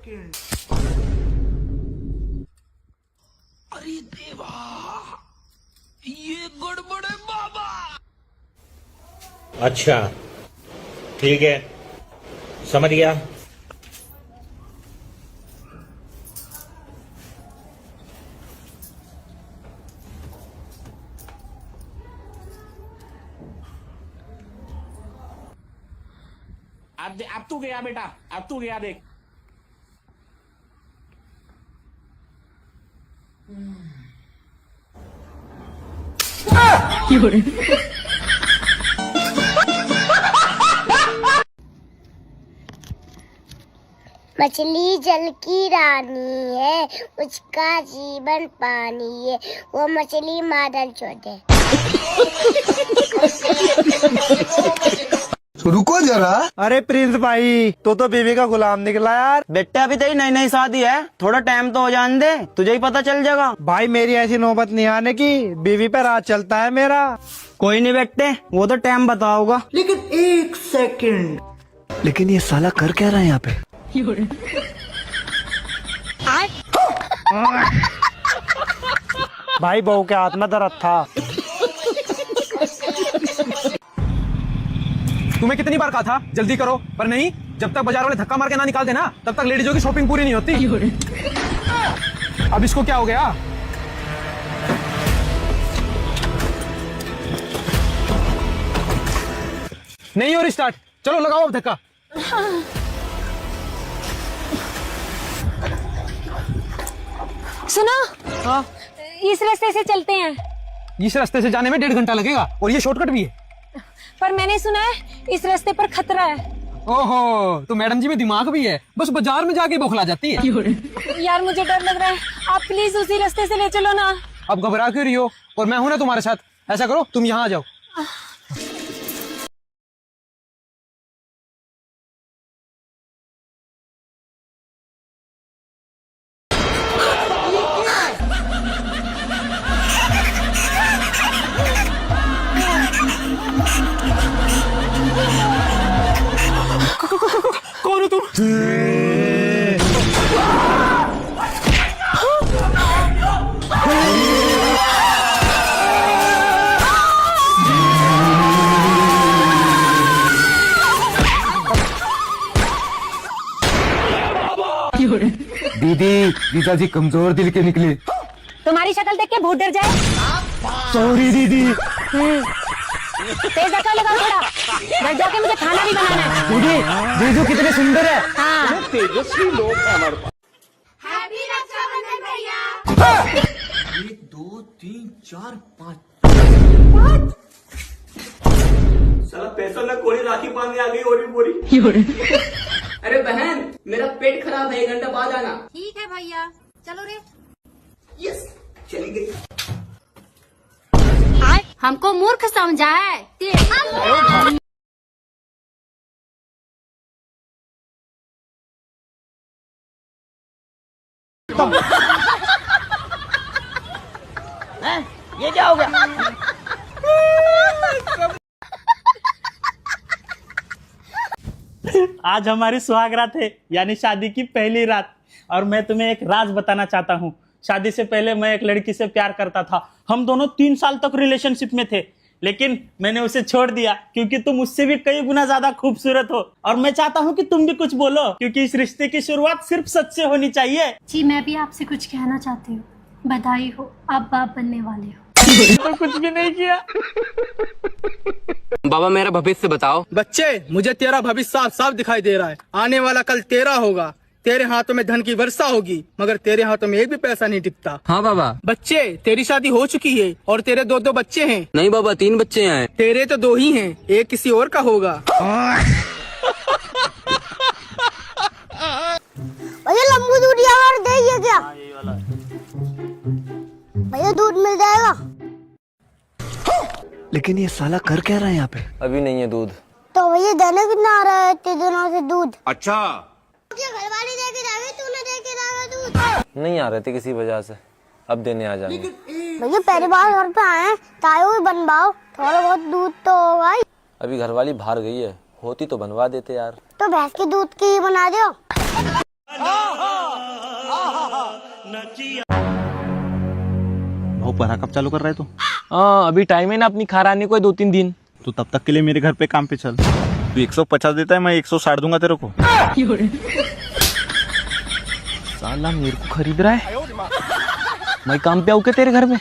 अरे देवा, ये गड़बड़ है बाबा। अच्छा ठीक है, समझ गया। अब तू गया बेटा, अब तू गया देख। मछली जल की रानी है, उसका जीवन पानी है, वो मछली मादल छोड़े। रुको जरा। अरे प्रिंस भाई, तो बीवी का गुलाम निकला यार। बेटा अभी तेरी नई नई शादी है, थोड़ा टाइम तो हो जाने दे, तुझे ही पता चल जाएगा। भाई मेरी ऐसी नौबत नहीं आने की, बीवी पे राज चलता है मेरा। कोई नहीं बेटे, वो तो टाइम बताओगा। लेकिन एक सेकंड, लेकिन ये साला कर क्या रहा है यहाँ पे? भाई बहू के हाथ में दर्द था। तुम्हें कितनी बार कहा था जल्दी करो, पर नहीं। जब तक बाजार वाले धक्का मार के ना निकाल देना, तब तक लेडीजों की शॉपिंग पूरी नहीं होती। अब इसको क्या हो गया? नहीं हो रही स्टार्ट, चलो लगाओ अब धक्का। सुनो, हाँ, इस रास्ते से चलते हैं। इस रास्ते से जाने में 1.5 घंटा लगेगा और ये शॉर्टकट भी है। पर मैंने सुना है इस रास्ते पर खतरा है। ओहो, तो मैडम जी में दिमाग भी है, बस बाजार में जाके बौखला जाती है। यार मुझे डर लग रहा है, आप प्लीज उसी रास्ते से ले चलो ना। अब घबरा क्यों रही हो, और मैं हूं ना तुम्हारे साथ। ऐसा करो, तुम यहाँ आ जाओ। कौन हो तुम? दीदी, जीजाजी कमजोर दिल के निकले। तुम्हारी शक्ल देख के भूत डर जाए। सॉरी दीदी। तेज धक्का लगाओ थोड़ा, घर जाके मुझे खाना भी बनाना है। दीदी, जीजू कितने सुंदर है। हाँ। तेजस्वी लोग हैं हमारे पास। हैप्पी रक्षाबंधन भैया। 1 2 3 4 5। साला पैसा ना कोई राखी बांधने आ गई और बोरी। अरे बहन, मेरा पेट खराब है, 1 घंटा बाद आना। ठीक है भैया, चलो रे। यस, चली गई। हमको मूर्ख समझा है। ये क्या हो गया? आज हमारी सुहाग रात है, यानी शादी की पहली रात। और मैं तुम्हें एक राज बताना चाहता हूँ। शादी से पहले मैं एक लड़की से प्यार करता था। हम दोनों 3 साल तक रिलेशनशिप में थे, लेकिन मैंने उसे छोड़ दिया क्योंकि तुम उससे भी कई गुना ज्यादा खूबसूरत हो। और मैं चाहता हूँ कि तुम भी कुछ बोलो, क्योंकि इस रिश्ते की शुरुआत सिर्फ सच से होनी चाहिए। जी मैं भी आपसे कुछ कहना चाहती हूँ। बधाई हो, आप बाप बनने वाले हो। तो कुछ भी नहीं किया। बाबा मेरा भविष्य बताओ। बच्चे, मुझे तेरा भविष्य साफ साफ दिखाई दे रहा है। आने वाला कल तेरा होगा। तेरे हाथों में धन की वर्षा होगी, मगर तेरे हाथों में एक भी पैसा नहीं टिकता। हाँ बाबा। बच्चे, तेरी शादी हो चुकी है और तेरे 2 बच्चे हैं। नहीं बाबा, 3 बच्चे हैं। तेरे तो 2 ही हैं, एक किसी और का होगा। भैया लंबू दूध यार दे क्या? भैया दूध मिल जाएगा। लेकिन ये साला कर क्या रहा है यहाँ पे? अभी नहीं है दूध। तो भैया देने कितना आ रहा है इतने दिनों से दूध? अच्छा, घर वाले दे के जावे, तूने दे के जावे दूध? नहीं आ रहे थे किसी वजह से, अब देने आ जाएंगे। भैया पहली बार घर पे आए हैं, तायो भी बनवाओ, थोड़ा बहुत दूध तो होगा ही। अभी घरवाली बाहर गई है, होती तो बनवा देते यार। तो भैंस के दूध की बना दो। भाव पढ़ा कब चालू कर रहा है तू? हाँ अभी टाइम है ना अपनी खारानी को 2-3 दिन। तो तब तक के लिए मेरे घर पे काम पे चल। तू 150 देता है, मैं 160 दूंगा तेरे को। साला मेरे को खरीद रहा है, मैं काम पे आऊँ क्या तेरे घर में?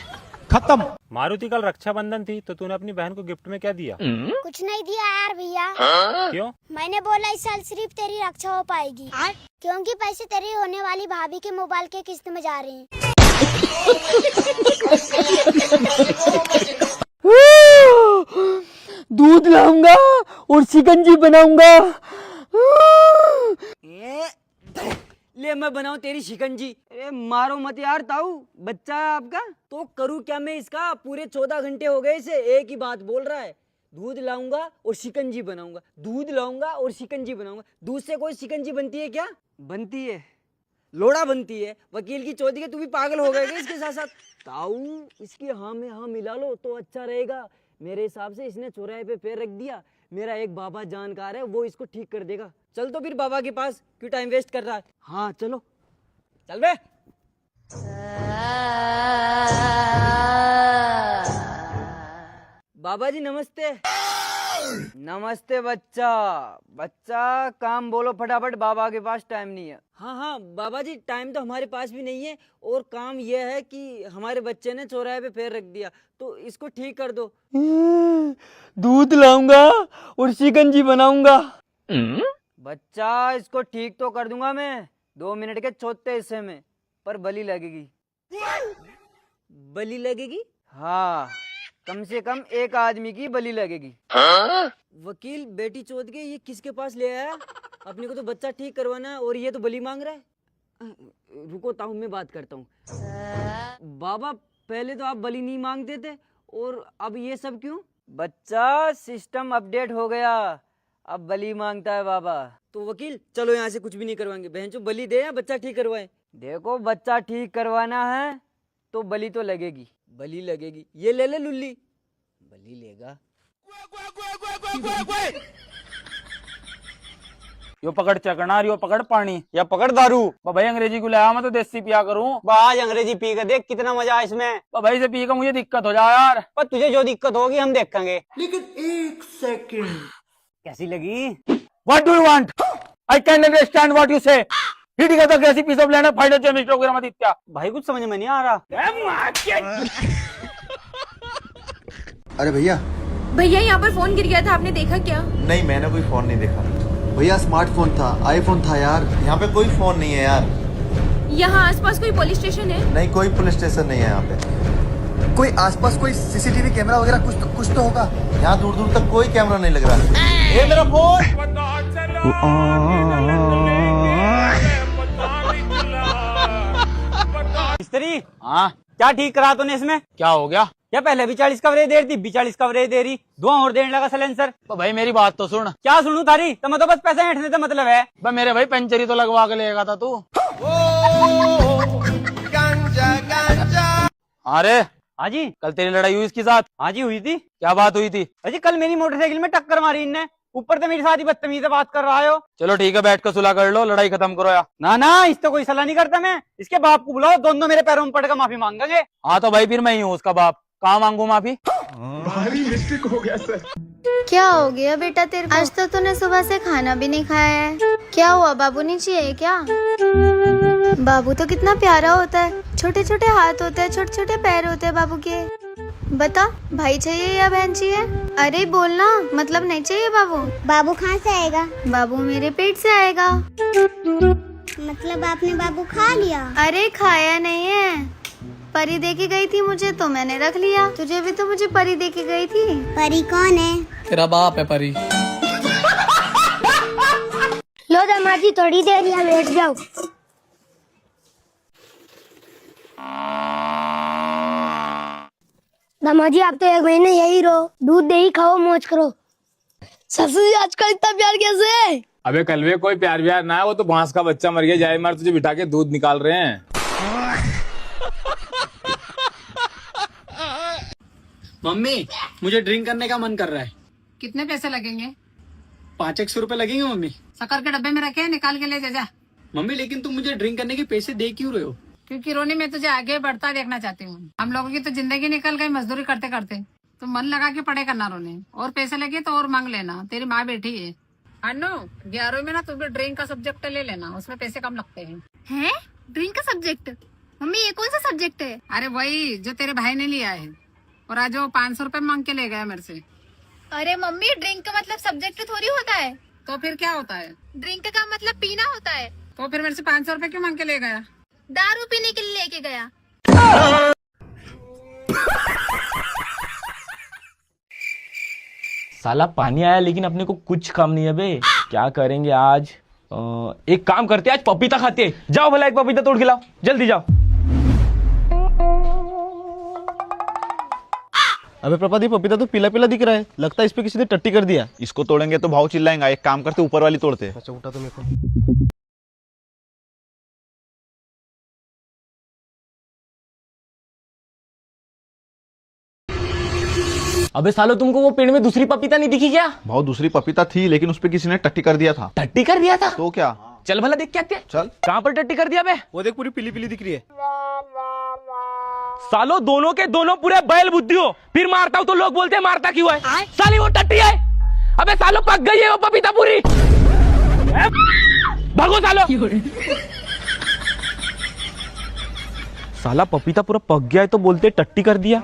खत्म। मारुति कल रक्षाबंधन थी तो तूने अपनी बहन को गिफ्ट में क्या दिया? कुछ नहीं दिया यार भैया। क्यों? मैंने बोला इस साल सिर्फ तेरी रक्षा हो पाएगी, क्योंकि पैसे तेरी होने वाली भाभी के मोबाइल के किस्त में जा रहे हैं। दूध लाऊंगा और शिकंजी बनाऊंगा। ले मैं बनाऊं तेरी शिकंजी। अरे मारो मत यार ताऊ, बच्चा है आपका तो करूँ क्या मैं इसका? पूरे 14 घंटे हो गए इसे एक ही बात बोल रहा है, दूध लाऊंगा और शिकंजी बनाऊंगा, दूध लाऊंगा और शिकंजी बनाऊंगा। दूध से कोई शिकंजी बनती है क्या? बनती है, लोड़ा बनती है। वकील की चौधरी के तू भी पागल हो गए इसके साथ साथ। ताऊ इसकी हाँ में हाँ मिला लो तो अच्छा रहेगा। मेरे हिसाब से इसने चौराहे पे पैर रख दिया, मेरा एक बाबा जानकार है वो इसको ठीक कर देगा। चल तो फिर बाबा के पास, क्यों टाइम वेस्ट कर रहा है? हाँ चलो चल बे। बाबा जी नमस्ते। नमस्ते बच्चा। बच्चा काम बोलो फटाफट, बाबा के पास टाइम नहीं है। हाँ हाँ बाबा जी टाइम तो हमारे पास भी नहीं है, और काम यह है कि हमारे बच्चे ने चौराहे पे पैर रख दिया तो इसको ठीक कर दो। दूध लाऊंगा और शिकंजी बनाऊंगा। बच्चा इसको ठीक तो कर दूंगा मैं 2 मिनट के छोटे हिस्से में, पर बलि लगेगी। बलि लगेगी? हाँ कम से कम एक आदमी की बलि लगेगी। वकील बेटी चोद के ये किसके पास ले आया? अपने को तो बच्चा ठीक करवाना है और ये तो बलि मांग रहा है। रुको ताऊ मैं बात करता हूँ। बाबा पहले तो आप बलि नहीं मांगते थे और अब ये सब क्यों? बच्चा सिस्टम अपडेट हो गया, अब बलि मांगता है बाबा। तो वकील चलो यहाँ से कुछ भी नहीं करवाएंगे, बहन चो बलि दे या बच्चा ठीक करवाए। देखो बच्चा ठीक करवाना है तो बलि तो लगेगी, बलि लगेगी। ये ले ले लुल्ली, बलि लेगा। यो पकड़ चकनार, यो पकड़ पानी, या पकड़ दारू। भाई अंग्रेजी को लाया मैं तो देसी पिया करूं। आज अंग्रेजी पी कर देख कितना मजा है इसमें। भाई से पी कर मुझे दिक्कत हो जाए यार। पर तुझे जो दिक्कत होगी हम देखेंगे। लेकिन 1 सेकंड। कैसी लगी? What do you want? I can't understand what you say. ठीक है तो कैसी piece of land final chemistry वगैरह आदित्य। भाई कुछ समझ में नहीं आ रहा। अरे भैया यहाँ पर फोन गिर गया था, आपने देखा क्या? नहीं, मैंने कोई फोन नहीं देखा भैया। स्मार्टफोन था, आईफोन था यार। यहाँ पे कोई फोन नहीं है यार। यहाँ आसपास कोई पुलिस स्टेशन है? नहीं, कोई पुलिस स्टेशन नहीं है यहाँ पे। कोई आसपास कोई सीसीटीवी कैमरा वगैरह कुछ तो होगा। यहाँ दूर दूर तक कोई कैमरा नहीं लग रहा। ये मेरा फोन। मिस्त्री हाँ क्या ठीक करा तूने इसमें? क्या हो गया? क्या पहले भी 40 कवरेज दे रही थी, 42 कवरेज दे रही, धुआं और देने लगा साइलेंसर। तो भाई मेरी बात तो सुन। क्या सुनूं थारी? तो मैं तो बस पैसे ऐंठने से मतलब है। मेरे भाई पंचरी तो लगवा के लेगा था तू। अरे हाँ जी कल तेरी लड़ाई हुई इसके साथ? हाँ जी हुई थी। क्या बात हुई थी? अजी कल मेरी मोटरसाइकिल में टक्कर मारी इनने, ऊपर से मेरी साथ ही बदतमीजी से बात कर रहा है। चलो ठीक है बैठ कर सुलह कर लो, लड़ाई खत्म करो या। ना इस तो कोई सलाह नहीं करता मैं। इसके बाप को बुलाओ, दोनों मेरे पैरों में पड़कर माफी मांगेंगे। हाँ तो भाई फिर मैं ही हूँ उसका बाप, कहाँ मांगू माफी? भारी मिस्टेक हो गया सर। क्या हो गया बेटा तेरे को? आज तो तूने सुबह से खाना भी नहीं खाया है। क्या हुआ, बाबू नहीं चाहिए क्या? बाबू तो कितना प्यारा होता है, छोटे छोटे हाथ होते हैं, छोटे छोटे पैर होते हैं बाबू के। बता भाई चाहिए या बहन चाहिए? अरे बोलना, मतलब नहीं चाहिए बाबू? बाबू कहाँ से आएगा? बाबू मेरे पेट से आएगा। मतलब आपने बाबू खा लिया? अरे खाया नहीं है, परी दे के गई थी मुझे तो मैंने रख लिया। तुझे भी तो मुझे परी दे के गई थी। परी कौन है? तेरा बाप है परी। लो दामाजी थोड़ी देर यहाँ बैठ जाओ। दामाजी आप तो 1 महीने यही रहो, दूध दही खाओ, मौज करो। ससुर जी आजकल इतना प्यार कैसे है? अबे कलवे कोई प्यार व्यार ना है, वो तो भैंस का बच्चा मर गया, जाए मार तुझे बिठा के दूध निकाल रहे हैं। मम्मी मुझे ड्रिंक करने का मन कर रहा है। कितने पैसे लगेंगे? 500 रुपए लगेंगे मम्मी। शक्कर के डब्बे में रखे हैं, निकाल के ले जा। मम्मी लेकिन तुम मुझे ड्रिंक करने के पैसे दे क्यों रहे हो? क्योंकि रोनी मैं तुझे आगे बढ़ता देखना चाहती हूँ। हम लोगों की तो जिंदगी निकल गई मजदूरी करते करते। तो मन लगा के पढ़े करना रोनी, और पैसे लगे तो और मांग लेना, तेरी माँ बैठी है। अनु 11वीं में ना तू भी ड्राइंग का सब्जेक्ट ले लेना, उसमें पैसे कम लगते हैं। हैं? ड्राइंग का सब्जेक्ट? मम्मी ये कौन सा सब्जेक्ट है? अरे वही जो तेरे भाई ने लिया है, और आज वो 500 रुपए मांग के ले गया मेरे से। अरे मम्मी ड्रिंक का मतलब सब्जेक्ट थोड़ी होता है। तो फिर क्या होता है? ड्रिंक का मतलब पीना होता है। तो फिर मेरे से 500 रुपए क्यों मांग के ले गया? दारू पीने के लिए लेके गया। साला पानी आया लेकिन अपने को कुछ काम नहीं है बे। क्या करेंगे आज? एक काम करते हैं, आज पपीता खाते हैं। जाओ भला एक पपीता तोड़ के लाओ, जल्दी जाओ। अबे प्रपादी पपीता तो पीला पीला दिख रहा है, लगता है इस पे किसी ने टट्टी कर दिया। इसको तोड़ेंगे तो भाव चिल्लाएंगा, एक काम करते ऊपर वाली तोड़ते। अच्छा उठा तो मेरे को। अबे सालो तुमको वो पेड़ में दूसरी पपीता नहीं दिखी क्या? भाव दूसरी पपीता थी लेकिन उस पे किसी ने टट्टी कर दिया था। टट्टी कर दिया था? तो क्या? चल भला देख के आते हैं। चल। कहाँ पर टट्टी कर दिया बे? वो देख पूरी पीली पीली दिख रही है। सालो दोनों के दोनों पूरे बैल बुद्धि हो, फिर मारता हूँ तो लोग बोलते हैं मारता क्यों है? साली वो टट्टी है। अबे सालो पक गई है वो पपीता पूरी। भागो सालो। साला पपीता पूरा पक गया है तो बोलते टट्टी कर दिया।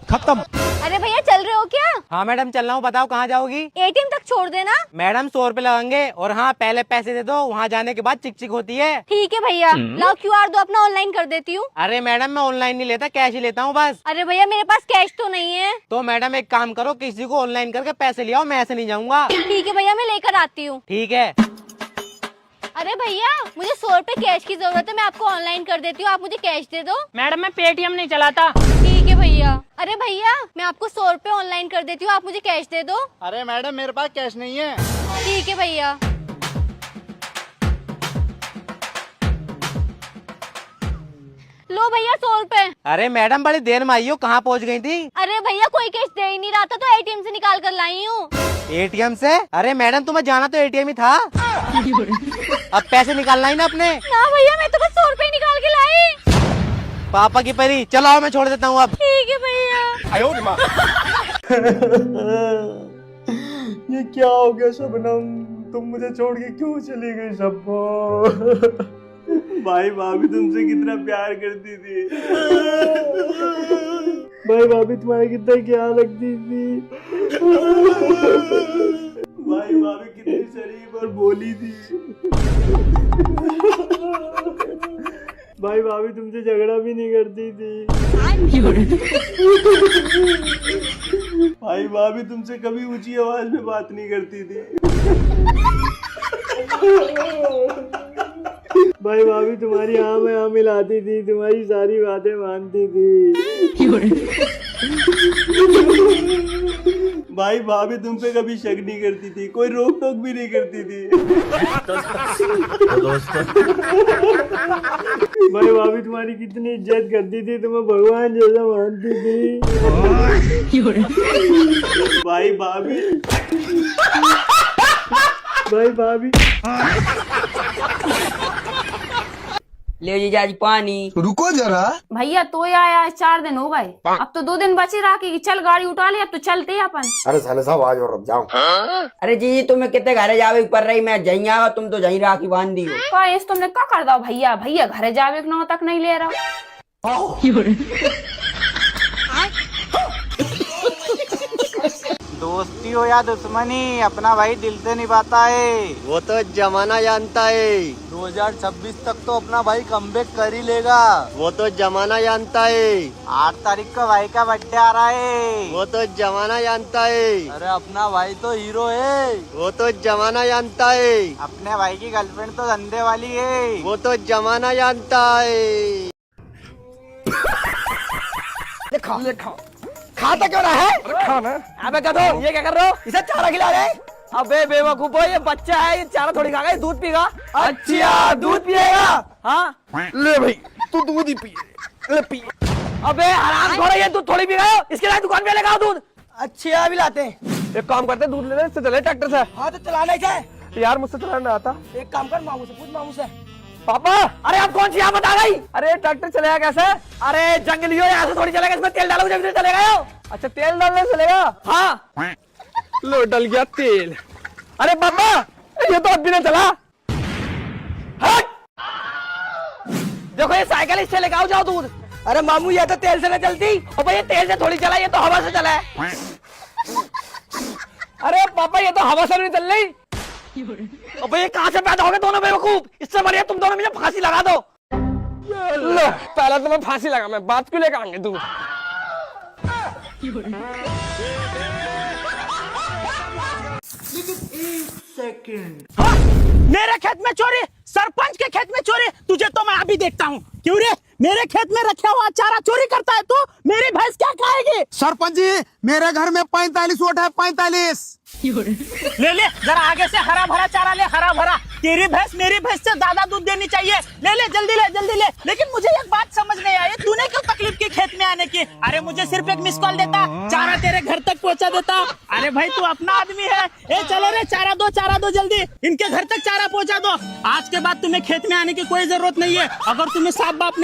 खत्म। अरे भैया चल रहे हो क्या? हाँ मैडम चल रहा हूँ, बताओ कहाँ जाओगी? एटीएम तक छोड़ देना। मैडम 100 रुपए लगेंगे, और हाँ पहले पैसे दे दो, वहाँ जाने के बाद चिक चिक होती है। ठीक है भैया, लाओ QR दो, अपना ऑनलाइन कर देती हूँ। अरे मैडम मैं ऑनलाइन नहीं लेता, कैश ही लेता हूँ बस। अरे भैया मेरे पास कैश तो नहीं है। तो मैडम एक काम करो, किसी को ऑनलाइन करके पैसे ले आओ, मैं ऐसे नहीं जाऊंगा। ठीक है भैया मैं लेकर आती हूँ। ठीक है। अरे भैया मुझे 100 रुपए कैश की जरूरत है, मैं आपको ऑनलाइन कर देती हूँ, आप मुझे कैश दे दो। मैडम मैं पेटीएम नहीं चलाता। ठीक है भैया। अरे भैया मैं आपको 100 रुपए ऑनलाइन कर देती हूँ, आप मुझे कैश दे दो। अरे मैडम मेरे पास कैश नहीं है। ठीक है भैया। लो भैया 100 रुपए। अरे मैडम बड़ी देर में आई हो, कहाँ पहुँच गई थी? अरे भैया कोई कैश दे ही नहीं रहा था तो एटीएम से निकाल कर लाई हूँ। एटीएम से? अरे मैडम तुम्हें जाना तो एटीएम ही था। अब पैसे निकालना ही ना अपने। ना भैया मैं तो बस 100 रुपए निकाल के लाई। पापा की परी, चलो आओ मैं छोड़ देता हूँ अब। ठीक है भैया। ये क्या हो गया शबनम, तुम मुझे छोड़ के क्यों चली गई शब्बो? भाई भाभी तुमसे कितना प्यार करती थी। भाई भाभी तुम्हारे कितना ख्याल रखती थी। भाई भाभी कितनी शरीफ और बोली थी। भाई भाभी तुमसे झगड़ा भी नहीं करती थी। भाई भाभी तुमसे कभी ऊंची आवाज में बात नहीं करती थी। भाई भाभी तुम्हारी हाँ में हाँ मिलाती थी, तुम्हारी सारी बातें मानती थी। भाई भाभी तुम पे कभी शक नहीं करती थी, कोई रोक टोक भी नहीं करती थी। भाई भाभी तुम्हारी कितनी इज्जत करती थी, तुम्हें भगवान जैसा मानती थी। भाई भाभी भाई भाभी ले जीजा जी पानी। रुको जरा। भैया तो आया 4 दिन हो गए, अब तो 2 दिन बचे राखी की। चल गाड़ी उठा ले, अब तो चलते हैं अपन। अरे साले साहब आज और जाओ। अरे जी तुम्हें कितने घरे जावे ऊपर रही, मैं जही आवा, तुम तो जही राखी बांध दी हो। इस तुमने क्या कर दो भैया? भैया घरे जावे नौ तक नहीं ले रहा। दोस्ती हो या दुश्मनी, अपना भाई दिल से निभाता है। वो तो जमाना जानता है। 2026 तक तो अपना भाई कमबैक कर ही लेगा। वो तो जमाना जानता है। 8 तारीख को भाई का बर्थडे आ रहा है। वो तो जमाना जानता है। अरे अपना भाई तो हीरो है। वो तो जमाना जानता है। अपने भाई की गर्लफ्रेंड तो धंधे वाली है। वो तो जमाना जानता है। खाता क्यों रहा है? खाना। अबे गधो, ये क्या कर रहे हो? इसे चारा खिला रहे? अबे बेवकूफ, ये बच्चा है, ये चारा थोड़ी खाएगा, दूध पीगा। अच्छा दूध पिएगा? हाँ ले भाई तू दूध ही पी, ले पी। अबे हराम खोरा, ये दूध थोड़ी पीगा, इसके लिए दुकान पे लेगा दूध। अच्छा अभी लाते हैं। एक काम करते दूध ले ले, इससे चले ट्रैक्टर से। हाँ तो चलाना ही है यार मुझसे चलाना आता। एक काम कर, मामू से पूछ, मामू से। पापा, अरे आप कौन सी आफत आ गई? अरे ट्रैक्टर चलेगा कैसे? अरे जंगलियों यहाँ से थोड़ी चलेगा, इसमें तेल डालोगे जब तो चलेगा यो। अच्छा तेल डालने चलेगा? हाँ। लो डल गया तेल। अरे पापा, ये तो अब भी नहीं चला। हट! देखो ये साइकिल इससे लेके आओ, जाओ दूध। अरे मामू ये तो तेल से नहीं चलती, और भाई ये तेल से थोड़ी चला, ये तो हवा से चला है। अरे पापा ये तो हवा से नहीं चल रही। अबे ये कहाँ से पैदा हो गए दोनों बेवकूफ? इससे बढ़िया तुम दोनों मुझे फांसी लगा दो। लो, पहले तो मैं फांसी लगा, मैं बात क्यों लेकर आएंगे तू? सेकंड। मेरे खेत में चोरी, सरपंच के खेत में चोरी, तुझे तो मैं अभी देखता हूँ। क्यों रे, मेरे खेत में रखा हुआ चारा चोरी करता है तू? मेरी भैंस क्या खाएगी? सरपंच जी, मेरे घर में 45 वोट है, 45। ले ले जरा आगे से हरा भरा चारा ले, हरा भरा। तेरी भैंस मेरी भैंस से ज्यादा दूध देनी चाहिए। ले ले जल्दी ले, जल्दी ले। लेकिन मुझे एक बात समझ नहीं आई, तूने क्यों तकलीफ की खेत में आने की? अरे मुझे सिर्फ एक मिस कॉल देता, चारा तेरे घर तक पहुंचा देता। अरे भाई तू अपना आदमी है। ए चलो रे, चारा दो जल्दी, इनके घर तक चारा पहुंचा दो। आज के बाद तुम्हें खेत में आने की कोई जरूरत नहीं है। अगर तुम्हें साफ बाप ने